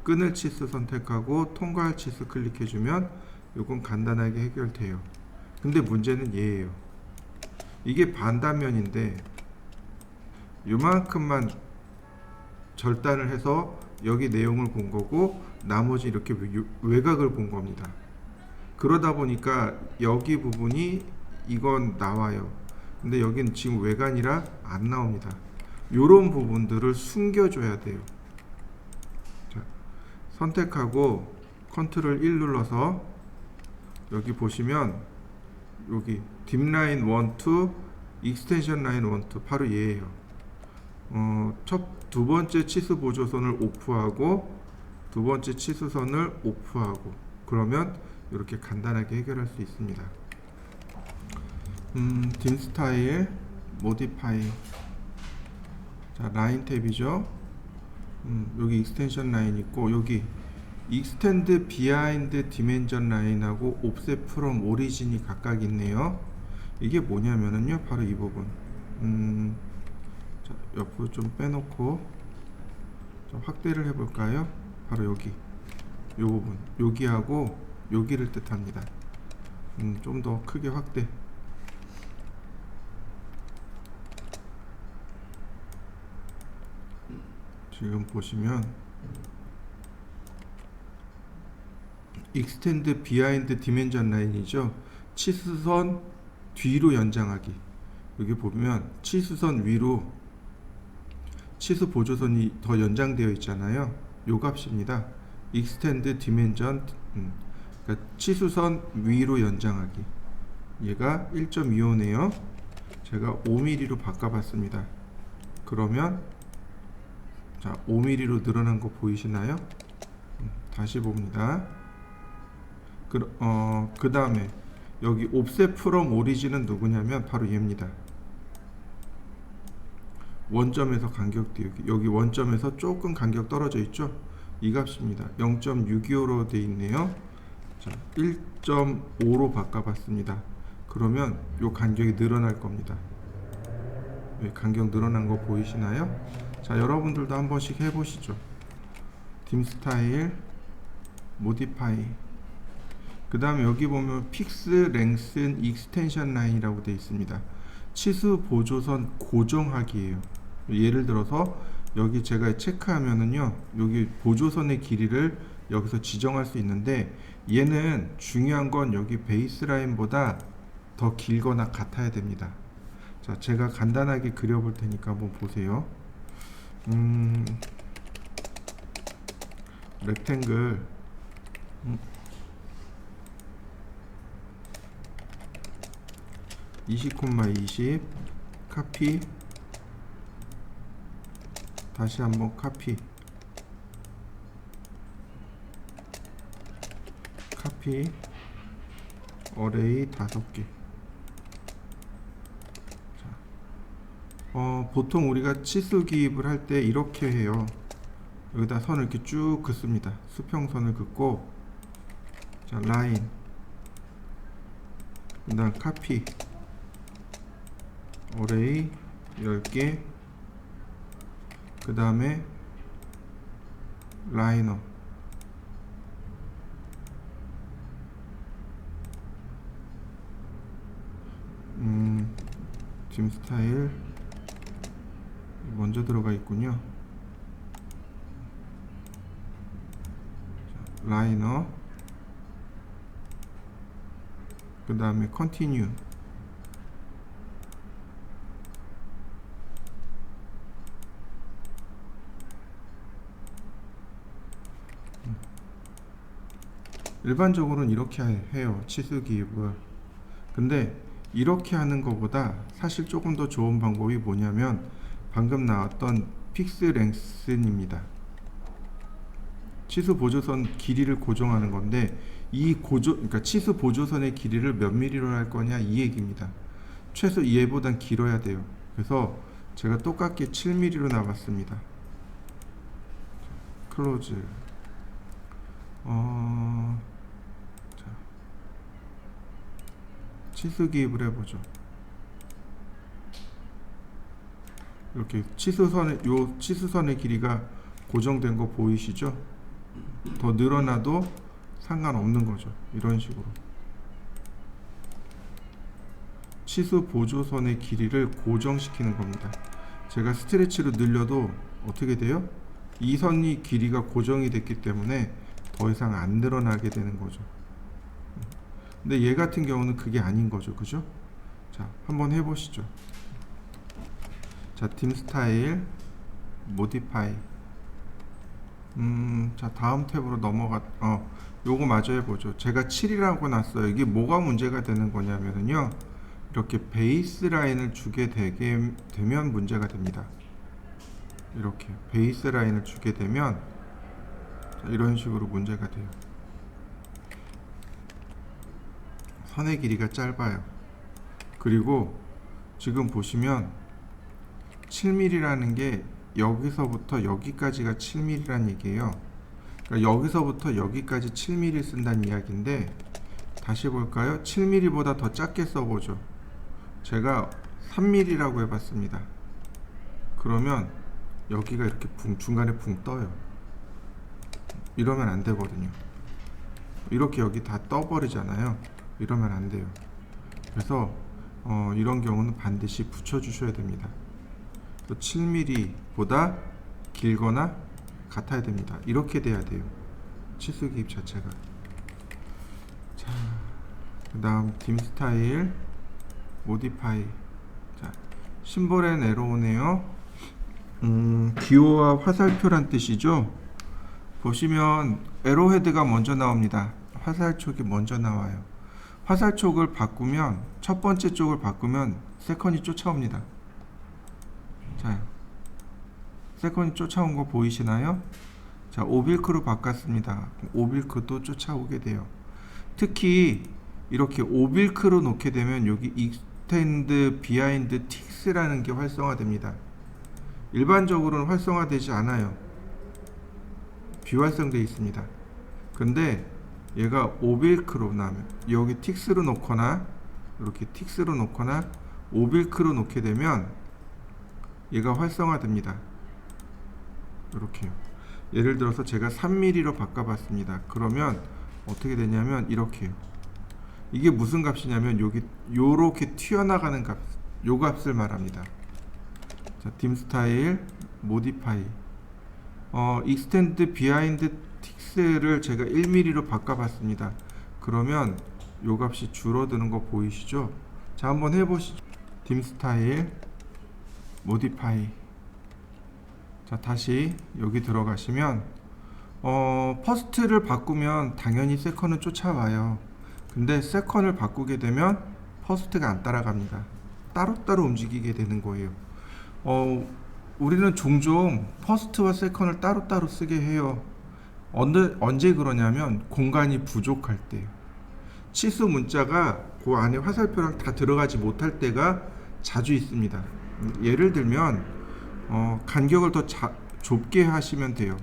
끊을 치수 선택하고 통과할 치수 클릭해주면 이건 간단하게 해결돼요. 근데 문제는 얘예요. 이게 반단면인데 요만큼만 절단을 해서 여기 내용을 본 거고 나머지 이렇게 외곽을 본 겁니다. 그러다 보니까 여기 부분이 이건 나와요. 근데 여기는 지금 외관이라 안 나옵니다. 요런 부분들을 숨겨줘야 돼요. 자, 선택하고 컨트롤 1 눌러서 여기 보시면 여기 딥라인 1, 2, 익스텐션 라인 1, 2 바로 얘예요. 두 번째 치수 보조선을 오프하고 두 번째 치수선을 오프하고 그러면 이렇게 간단하게 해결할 수 있습니다. 딤 스타일 모디파이. 자, 라인 탭이죠. 여기 익스텐션 라인 있고 여기 익스텐드 비하인드 디멘전 라인하고 옵셋 프롬 오리진이 각각 있네요. 이게 뭐냐면은요 바로 이 부분. 자, 옆으로 좀 빼놓고 좀 확대를 해볼까요? 바로 여기 요 부분, 여기하고 여기를 뜻합니다. 좀 더 크게 확대. 지금 보시면 익스텐드 비하인드 디멘전 라인이죠. 치수선 뒤로 연장하기. 여기 보면 치수선 위로 치수 보조선이 더 연장되어 있잖아요. 요 값입니다. 익스텐드 디멘전, 그러니까 치수선 위로 연장하기. 얘가 1.25네요. 제가 5mm로 바꿔봤습니다. 그러면 자, 5mm로 늘어난 거 보이시나요? 다시 봅니다. 그 다음에 여기 옵셋 프롬 오리진은 누구냐면 바로 얘입니다. 원점에서 간격대 여기 원점에서 조금 간격 떨어져 있죠? 이 값입니다. 0.625로 되어 있네요. 자, 1.5로 바꿔봤습니다. 그러면 요 간격이 늘어날 겁니다. 간격 늘어난 거 보이시나요? 자, 여러분들도 한 번씩 해보시죠. 딤 스타일 모디파이. 그 다음에 여기 보면 픽스 랭슨 익스텐션 라인이라고 되어 있습니다. 치수 보조선 고정하기예요. 예를 들어서 여기 제가 체크하면은요 여기 보조선의 길이를 여기서 지정할 수 있는데 얘는 중요한 건 여기 베이스 라인보다 더 길거나 같아야 됩니다. 자, 제가 간단하게 그려볼 테니까 한번 보세요. 렉탱글 20,20 카피, 다시 한번 카피, 어레이 5개. 보통 우리가 치수 기입을 할 때 이렇게 해요. 여기다 선을 이렇게 쭉 긋습니다. 수평선을 긋고, 자, 라인, 그 다음 카피, 어레이 10개, 그 다음에 라이너, 딤 스타일 먼저 들어가 있군요. 자, 라이너, 그 다음에 컨티뉴, 일반적으로는 이렇게 해요, 치수 기입을. 근데 이렇게 하는 것보다 사실 조금 더 좋은 방법이 뭐냐면 방금 나왔던 픽스 랭슨입니다. 치수 보조선 길이를 고정하는 건데 그러니까 치수 보조선의 길이를 몇 mm로 할 거냐 이 얘기입니다. 최소 얘보단 길어야 돼요. 그래서 제가 똑같게 7mm로 나왔습니다. 클로즈. 자, 치수 기입을 해보죠. 이렇게 치수선의 길이가 고정된 거 보이시죠? 더 늘어나도 상관없는 거죠. 이런 식으로 치수 보조선의 길이를 고정시키는 겁니다. 제가 스트레치로 늘려도 어떻게 돼요? 이 선이 길이가 고정이 됐기 때문에 더 이상 안 늘어나게 되는 거죠. 근데 얘 같은 경우는 그게 아닌 거죠. 그죠? 자, 한번 해보시죠. 자, 딤 스타일 모디파이. 자, 다음 탭으로 요거 마저 해보죠. 제가 7이라고 놨어요. 이게 뭐가 문제가 되는 거냐면요, 이렇게 베이스 라인을 주게 되면 문제가 됩니다. 이렇게 베이스 라인을 주게 되면 이런 식으로 문제가 돼요. 선의 길이가 짧아요. 그리고 지금 보시면 7mm라는 게 여기서부터 여기까지가 7mm란 얘기예요. 그러니까 여기서부터 여기까지 7mm 쓴다는 이야기인데, 다시 볼까요? 7mm보다 더 작게 써보죠. 제가 3mm라고 해봤습니다. 그러면 여기가 이렇게 중간에 붕 떠요. 이러면 안 되거든요. 이렇게 여기 다 떠버리잖아요. 이러면 안 돼요. 그래서 이런 경우는 반드시 붙여주셔야 됩니다. 7mm보다 길거나 같아야 됩니다. 이렇게 돼야 돼요. 치수 기입 자체가. 자, 그 다음 딤 스타일 모디파이. 자, 심볼엔 에러오네요. 기호와 화살표란 뜻이죠. 보시면 에로헤드가 먼저 나옵니다. 화살촉이 먼저 나와요. 화살촉을 바꾸면, 첫 번째 쪽을 바꾸면 세컨이 쫓아옵니다. 자, 세컨이 쫓아온 거 보이시나요? 자, 오빌크로 바꿨습니다. 오빌크도 쫓아오게 돼요. 특히 이렇게 오빌크로 놓게 되면 여기 익스텐드 비하인드 틱스라는 게 활성화됩니다. 일반적으로는 활성화되지 않아요. 비활성되어 있습니다. 근데 얘가 오빌크로 나면, 여기 틱스로 놓거나 이렇게 틱스로 놓거나 오빌크로 놓게 되면 얘가 활성화됩니다. 이렇게요. 예를 들어서 제가 3mm로 바꿔봤습니다. 그러면 어떻게 되냐면 이렇게요. 이게 무슨 값이냐면 여기 요렇게 튀어나가는 값, 요 값을 말합니다. 자, 딤 스타일 모디파이. 익스텐드 비하인드 틱스를 제가 1mm로 바꿔봤습니다. 그러면 요 값이 줄어드는 거 보이시죠? 자, 한번 해보시죠. 딤 스타일 모디파이. 자, 다시 여기 들어가시면 퍼스트를 바꾸면 당연히 세컨은 쫓아와요. 근데 세컨을 바꾸게 되면 퍼스트가 안 따라갑니다. 따로따로 움직이게 되는 거예요. 우리는 종종 퍼스트와 세컨을 따로따로 쓰게 해요. 언제 그러냐면 공간이 부족할 때, 치수 문자가 그 안에 화살표랑 다 들어가지 못할 때가 자주 있습니다. 예를 들면 간격을 더 좁게 하시면 돼요.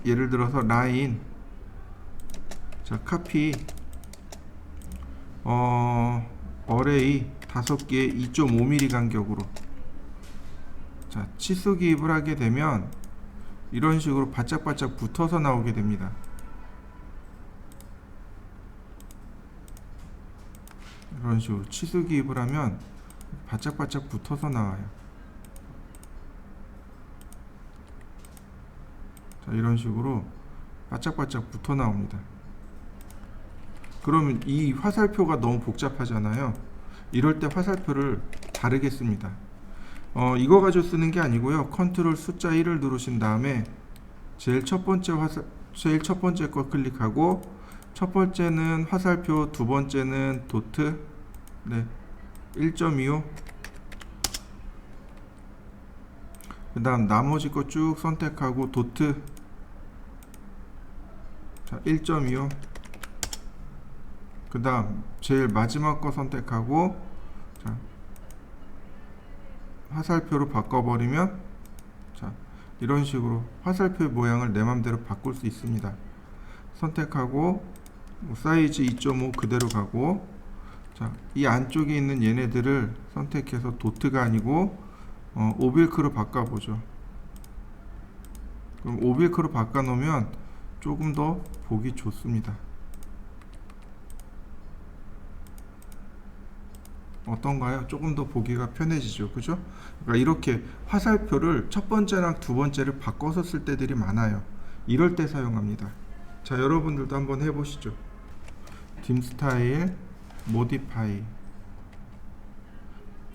예를 들어서 라인, 자, 카피, 어레이 5개에 2.5mm 간격으로, 자, 치수 기입을 하게 되면 이런 식으로 바짝바짝 붙어서 나오게 됩니다. 이런 식으로 치수 기입을 하면 바짝바짝 붙어서 나와요. 자, 이런 식으로 바짝바짝 붙어 나옵니다. 그러면 이 화살표가 너무 복잡하잖아요. 이럴 때 화살표를 다르게 씁니다. 이거 가지고 쓰는 게 아니고요. 컨트롤 숫자 1을 누르신 다음에 제일 첫 번째 거 클릭하고, 첫 번째는 화살표, 두 번째는 도트, 네, 1.25. 그 다음 나머지 거 쭉 선택하고 도트, 자, 1.25. 그 다음 제일 마지막 거 선택하고, 자, 화살표로 바꿔버리면 자, 이런 식으로 화살표의 모양을 내 맘대로 바꿀 수 있습니다. 선택하고 사이즈 2.5 그대로 가고, 자, 이 안쪽에 있는 얘네들을 선택해서 도트가 아니고 오빌크로 바꿔보죠. 그럼 오빌크로 바꿔놓으면 조금 더 보기 좋습니다. 어떤가요? 조금 더 보기가 편해지죠, 그죠? 그러니까 이렇게 화살표를 첫 번째랑 두 번째를 바꿔서 쓸 때들이 많아요. 이럴 때 사용합니다. 자, 여러분들도 한번 해보시죠. 딤 스타일, 모디파이.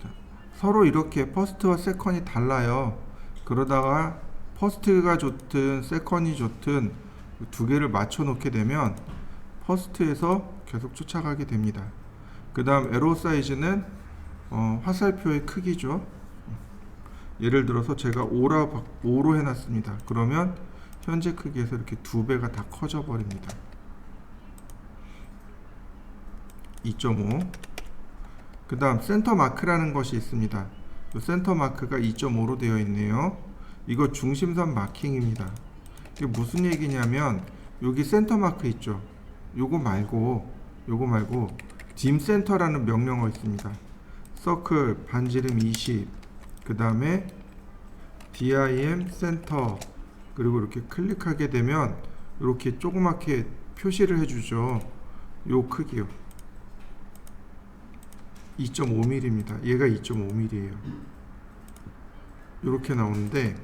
자, 서로 이렇게 퍼스트와 세컨이 달라요. 그러다가 퍼스트가 좋든 세컨이 좋든 두 개를 맞춰 놓게 되면 퍼스트에서 계속 쫓아가게 됩니다. 그 다음 에로 사이즈는 화살표의 크기죠. 예를 들어서 제가 5로 해놨습니다. 그러면 현재 크기에서 이렇게 두 배가 다 커져 버립니다. 2.5. 그 다음 센터 마크라는 것이 있습니다. 센터 마크가 2.5로 되어 있네요. 이거 중심선 마킹입니다. 이게 무슨 얘기냐면 여기 센터 마크 있죠. 요거 말고 딤 센터라는 명령어 있습니다. 서클 반지름 20, 그 다음에 dim 센터, 그리고 이렇게 클릭하게 되면 이렇게 조그맣게 표시를 해주죠. 요 크기요. 2.5mm입니다. 얘가 2.5mm예요. 이렇게 나오는데,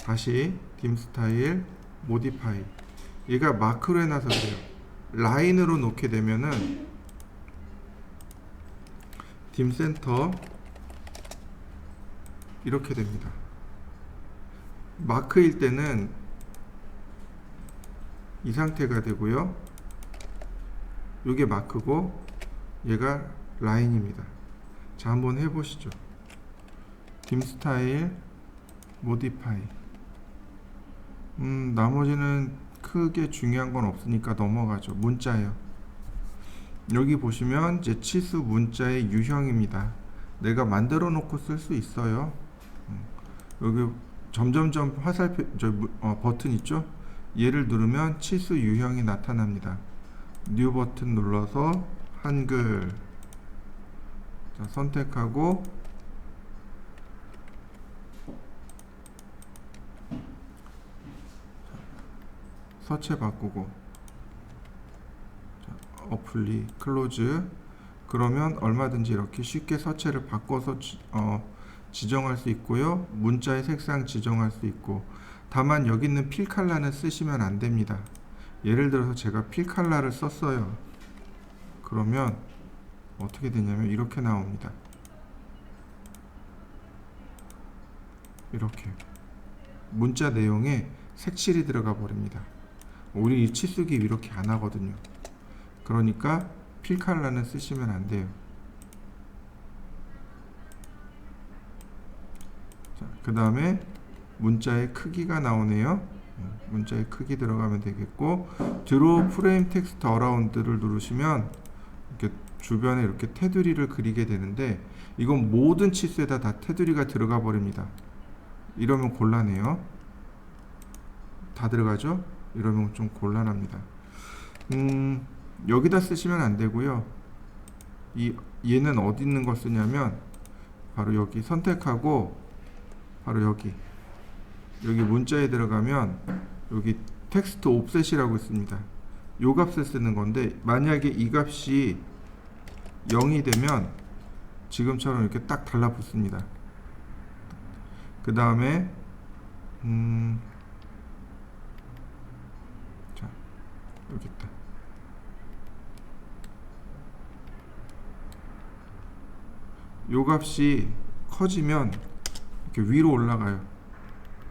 다시 딤 스타일, 모디파이. 얘가 마크로 해놔서 그래요. 라인으로 놓게 되면은 딤 센터 이렇게 됩니다. 마크일 때는 이 상태가 되고요. 요게 마크고 얘가 라인입니다. 자, 한번 해보시죠. 딤 스타일, 모디파이. 나머지는 크게 중요한 건 없으니까 넘어가죠. 문자예요. 여기 보시면 이제 치수 문자의 유형입니다. 내가 만들어 놓고 쓸 수 있어요. 여기 점점점 화살표 버튼 있죠? 얘를 누르면 치수 유형이 나타납니다. 뉴 버튼 눌러서 한글. 자, 선택하고 서체 바꾸고, 자, 어플리 클로즈. 그러면 얼마든지 이렇게 쉽게 서체를 바꿔서 지정할 수 있고요. 문자의 색상 지정할 수 있고, 다만 여기 있는 필 컬러는 쓰시면 안 됩니다. 예를 들어서 제가 필 컬러를 썼어요. 그러면 어떻게 되냐면 이렇게 나옵니다. 이렇게 문자 내용에 색칠이 들어가 버립니다. 우리 이 치수기 이렇게 안 하거든요. 그러니까 필 컬러는 쓰시면 안 돼요. 자, 그 다음에 문자의 크기가 나오네요. 문자의 크기 들어가면 되겠고, 드로우 프레임 텍스트 어라운드를 누르시면 이렇게 주변에 이렇게 테두리를 그리게 되는데, 이건 모든 치수에다 다 테두리가 들어가 버립니다. 이러면 곤란해요. 다 들어가죠? 이러면 좀 곤란합니다. 여기다 쓰시면 안 되고요. 얘는 어디 있는 걸 쓰냐면 바로 여기 선택하고, 바로 여기 문자에 들어가면 여기 텍스트 옵셋이라고 있습니다. 요 값을 쓰는 건데, 만약에 이 값이 0이 되면 지금처럼 이렇게 딱 달라붙습니다. 그 다음에 자, 여기 있다. 요 값이 커지면 이렇게 위로 올라가요.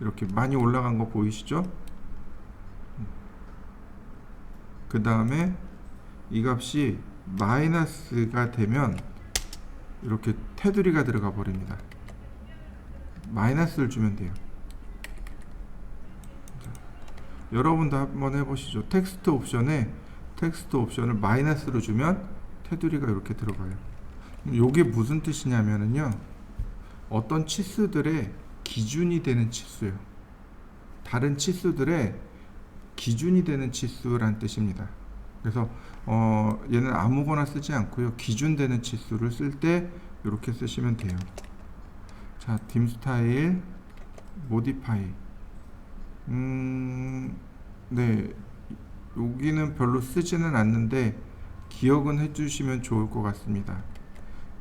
이렇게 많이 올라간 거 보이시죠? 그 다음에 이 값이 마이너스가 되면 이렇게 테두리가 들어가 버립니다. 마이너스를 주면 돼요. 자, 여러분도 한번 해보시죠. 텍스트 옵션을 마이너스로 주면 테두리가 이렇게 들어가요. 요게 무슨 뜻이냐면은요, 어떤 치수들의 기준이 되는 치수예요. 다른 치수들의 기준이 되는 치수란 뜻입니다. 그래서 얘는 아무거나 쓰지 않고요, 기준 되는 치수를 쓸 때 이렇게 쓰시면 돼요. 자, dim 스타일 modify. 네, 여기는 별로 쓰지는 않는데 기억은 해주시면 좋을 것 같습니다.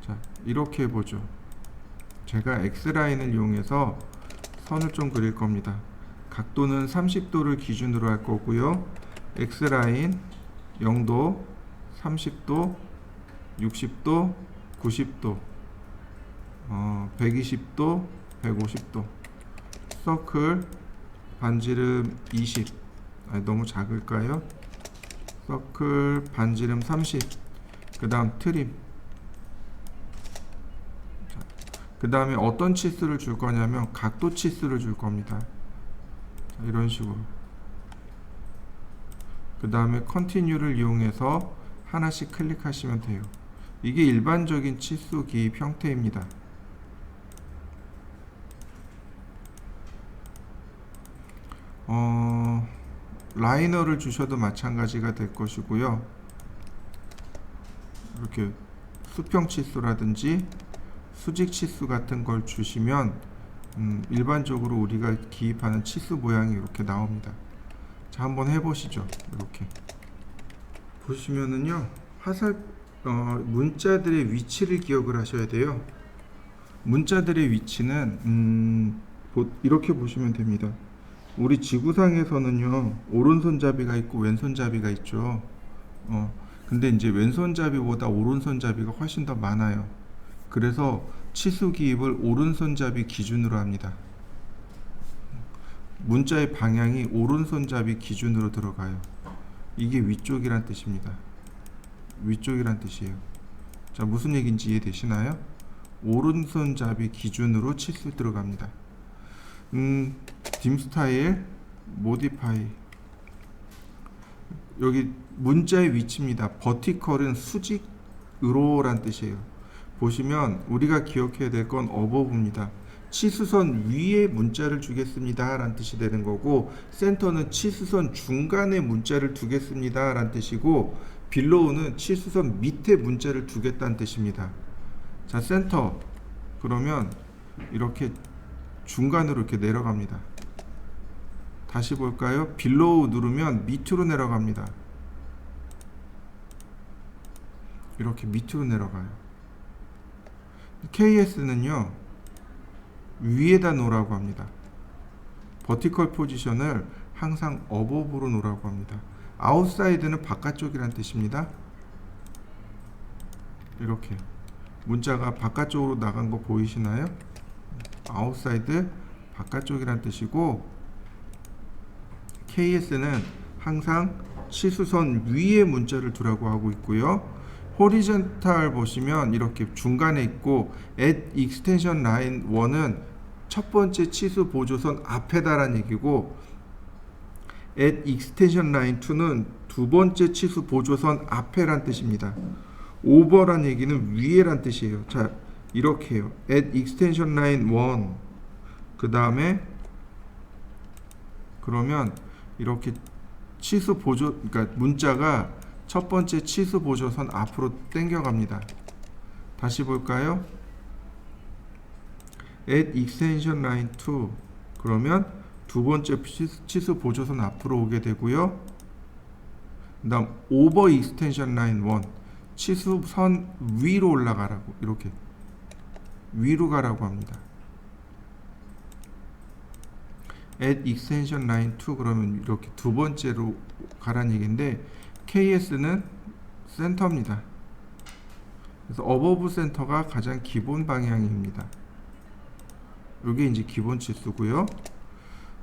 자, 이렇게 해보죠. 제가 X라인을 이용해서 선을 좀 그릴 겁니다. 각도는 30도를 기준으로 할 거고요. X라인 0도, 30도, 60도, 90도, 120도, 150도. 서클 반지름 20. 너무 작을까요? 서클 반지름 30. 그 다음 트림. 그 다음에 어떤 치수를 줄 거냐면 각도 치수를 줄 겁니다. 자, 이런 식으로. 그 다음에 컨티뉴를 이용해서 하나씩 클릭하시면 돼요. 이게 일반적인 치수 기입 형태입니다. 라이너를 주셔도 마찬가지가 될 것이고요. 이렇게 수평 치수라든지 수직 치수 같은 걸 주시면 일반적으로 우리가 기입하는 치수 모양이 이렇게 나옵니다. 자, 한번 해보시죠. 이렇게 보시면은요, 문자들의 위치를 기억을 하셔야 돼요. 문자들의 위치는 이렇게 보시면 됩니다. 우리 지구상에서는요, 오른손잡이가 있고 왼손잡이가 있죠. 근데 이제 왼손잡이보다 오른손잡이가 훨씬 더 많아요. 그래서 치수 기입을 오른손잡이 기준으로 합니다. 문자의 방향이 오른손잡이 기준으로 들어가요. 이게 위쪽이란 뜻입니다. 위쪽이란 뜻이에요. 자, 무슨 얘기인지 이해되시나요? 오른손잡이 기준으로 치수 들어갑니다. dim 스타일 modify. 여기 문자의 위치입니다. 버티컬은 수직으로란 뜻이에요. 보시면 우리가 기억해야 될 건 어버브입니다. 치수선 위에 문자를 주겠습니다 라는 뜻이 되는 거고, 센터는 치수선 중간에 문자를 두겠습니다 라는 뜻이고, 빌로우는 치수선 밑에 문자를 두겠다는 뜻입니다. 자, 센터 그러면 이렇게 중간으로 이렇게 내려갑니다. 다시 볼까요? 빌로우 누르면 밑으로 내려갑니다. 이렇게 밑으로 내려가요. KS는요, 위에다 놓으라고 합니다. 버티컬 포지션을 항상 어버브로 놓으라고 합니다. 아웃사이드는 바깥쪽이란 뜻입니다. 이렇게 문자가 바깥쪽으로 나간 거 보이시나요? 아웃사이드 바깥쪽이란 뜻이고, KS는 항상 치수선 위에 문자를 두라고 하고 있고요. 호리젠탈 보시면 이렇게 중간에 있고, at extension line 1은 첫 번째 치수 보조선 앞에다라는 얘기고, at extension line 2는 두 번째 치수 보조선 앞에란 뜻입니다. over란 얘기는 위에란 뜻이에요. 자, 이렇게 해요. at extension line 1, 그 다음에 그러면 이렇게 치수 보조, 그러니까 문자가 첫 번째 치수 보조선 앞으로 당겨갑니다. 다시 볼까요? at extension line 2, 그러면 두 번째 치수 보조선 앞으로 오게 되고요. 그 다음 over extension line 1, 치수선 위로 올라가라고, 이렇게 위로 가라고 합니다. at extension line 2, 그러면 이렇게 두 번째로 가라는 얘기인데, KS는 센터입니다. 그래서 어버브 센터가 가장 기본 방향입니다. 이게 이제 기본 치수고요.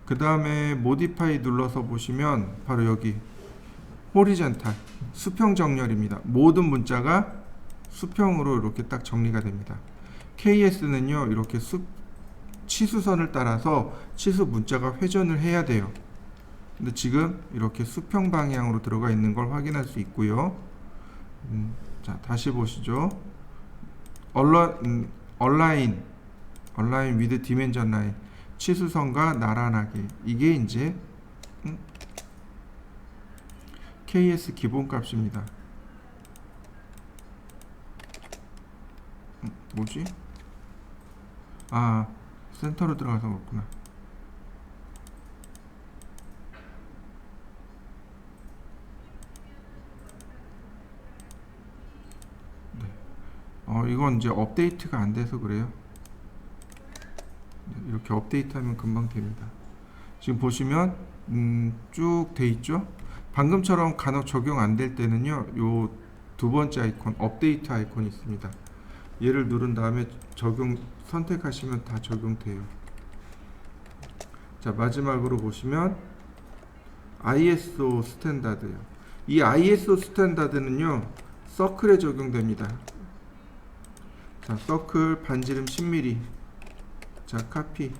그 다음에 modify 눌러서 보시면 바로 여기 호리젠탈 수평 정렬입니다. 모든 문자가 수평으로 이렇게 딱 정리가 됩니다. KS는요, 이렇게 치수선을 따라서 치수 문자가 회전을 해야 돼요. 근데 지금 이렇게 수평 방향으로 들어가 있는 걸 확인할 수 있고요. 자, 다시 보시죠. 얼라인 위드 디멘전 라인, 치수선과 나란하게. 이게 이제 KS 기본값입니다. 뭐지? 아, 센터로 들어가서 그렇구나. 이건 이제 업데이트가 안 돼서 그래요. 이렇게 업데이트하면 금방 됩니다. 지금 보시면 쭉 돼 있죠. 방금처럼 간혹 적용 안 될 때는요, 요 두 번째 아이콘, 업데이트 아이콘이 있습니다. 얘를 누른 다음에 적용 선택하시면 다 적용돼요. 자, 마지막으로 보시면 ISO 스탠다드요. 이 ISO 스탠다드는요, 서클에 적용됩니다. 자, 서클 반지름 10mm. 자, 카피.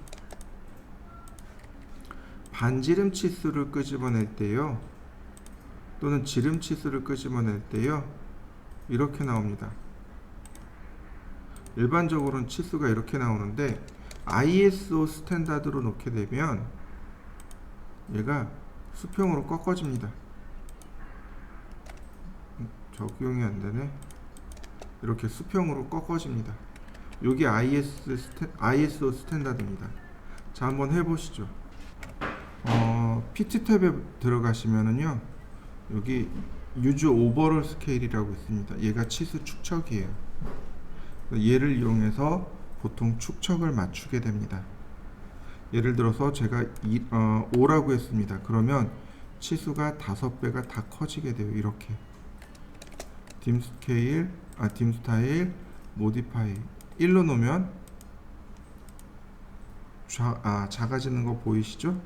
반지름 치수를 끄집어낼 때요, 또는 지름 치수를 끄집어낼 때요, 이렇게 나옵니다. 일반적으로는 치수가 이렇게 나오는데 ISO 스탠다드로 놓게 되면 얘가 수평으로 꺾어집니다. 적용이 안 되네. 이렇게 수평으로 꺾어집니다. 여기 ISO 스탠다드입니다. 자, 한번 해보시죠. 피트 탭에 들어가시면은요, 여기 유즈 오버롤 스케일이라고 있습니다. 얘가 치수 축척이에요. 얘를 이용해서 보통 축척을 맞추게 됩니다. 예를 들어서 제가 5라고 했습니다. 그러면 치수가 5배가 다 커지게 돼요. 이렇게 딤 스타일 모디파이 1로 놓으면 작아지는 거 보이시죠?